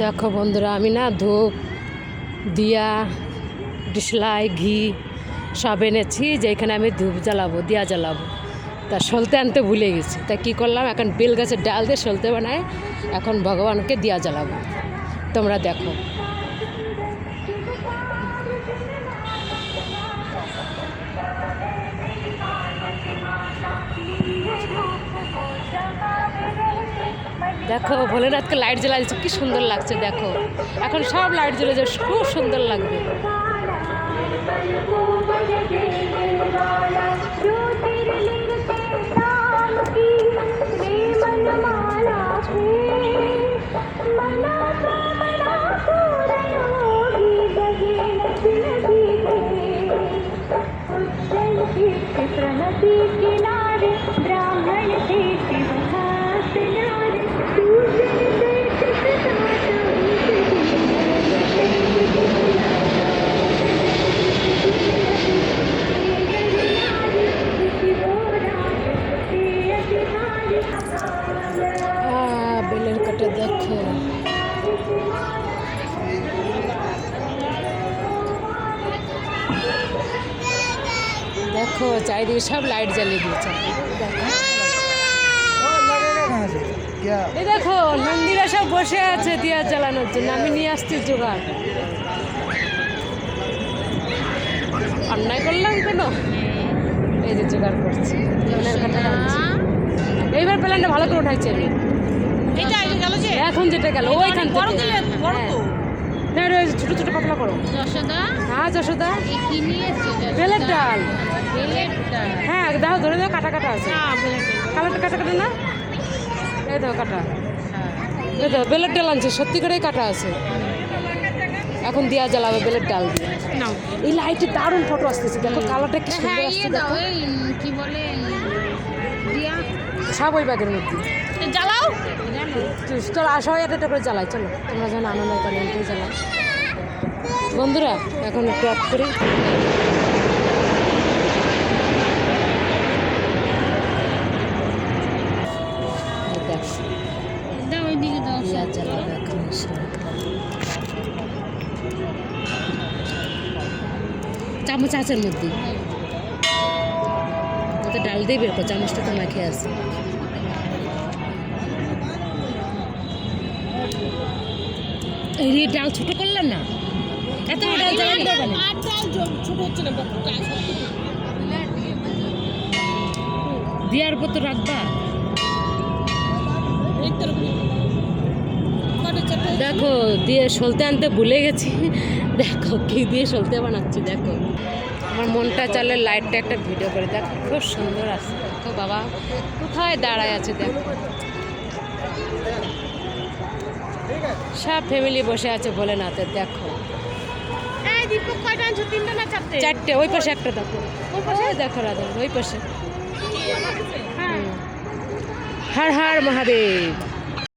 দেখো বন্ধুরা, আমি না ধূপ দিয়া ডিসলাই ঘি সব এনেছি, যেখানে আমি ধূপ জ্বালাবো দিয়া জ্বালাবো। তা সলতে আনতে ভুলে গেছি, তা কী করলাম, এখন বেল গাছের ডাল দিয়ে সলতে বানায় এখন ভগবানকে দিয়া জ্বালাবো। তোমরা দেখো। দেখো ভোলেনাথকে লাইট জ্বালা দিচ্ছে, কি সুন্দর লাগছে। দেখো এখন সব লাইট জ্বলে যায়, খুব সুন্দর লাগবে। प्रणति किनारे ब्राह्मण थे शिवहास नारे पूजन বেলের কাটা দেখো, দেখো চারিদিকে সব লাইট জ্বালিয়ে দিয়েছে। এই দেখো নন্দীরা সব বসে আছে দিয়া জ্বালানোর জন্য, আমি নিয়ে আসছি জোগাড়। অন্যায় করলাম কেন? এই যে জোগাড় করছি, বেলের কাটা আনছি। এইবার প্ল্যানটা ভালো করে উঠাইছে। এখন যেটা গেল ওইখান থেকে না, ছোট ছোট পাতলা করো। হ্যাঁ যশোদা, বেলের ডাল। হ্যাঁ দেখো, ধরে দেখো কাটা কাটা আছে, কালারটা কাটা কাটা না, এই দেখো কাটা। এই দেখো বেলের ডাল আনছে, সত্যি করেই কাটা আছে। এখন দিয়া জ্বালাবে বেলের ডাল দিয়ে। এই লাইটে দারুণ ফটো আসতেছে, দেখো কালারটা কি সুন্দর আসছে। দেখো কি বলে সব ওই ব্যাগের মধ্যে জ্বালাও। চলো আসো, একটা করে জ্বালাই। চলো তোমরা যেন আনন্দ করে জ্বালাই। বন্ধুরা এখন একটু অফ করি। চামচ আছের মধ্যে ওটা ডাল দিয়ে বের কর, চামচটা তো মাখে আছে। এই ডাল ছোট করলাম না, এত ডাল ছোট হচ্ছে না, দেওয়ার পর তো রাখবা। দেখো দিয়ে সলতে আনতে ভুলে গেছি। দেখো কি দিয়ে সলতে বানাচ্ছি। দেখো আমার মনটা চলে, লাইটটা একটা ভিডিও করে। দেখো খুব সুন্দর আছে। দেখো বাবা কোথায় দাঁড়ায় আছে, দেখো সব ফ্যামিলি বসে আছে ভোলেনাথের। দেখো চারটে, ওই পাশে একটা দেখো, ওই পাশে দেখো রাধা, ওই পাশে। হর হর মহাদেব।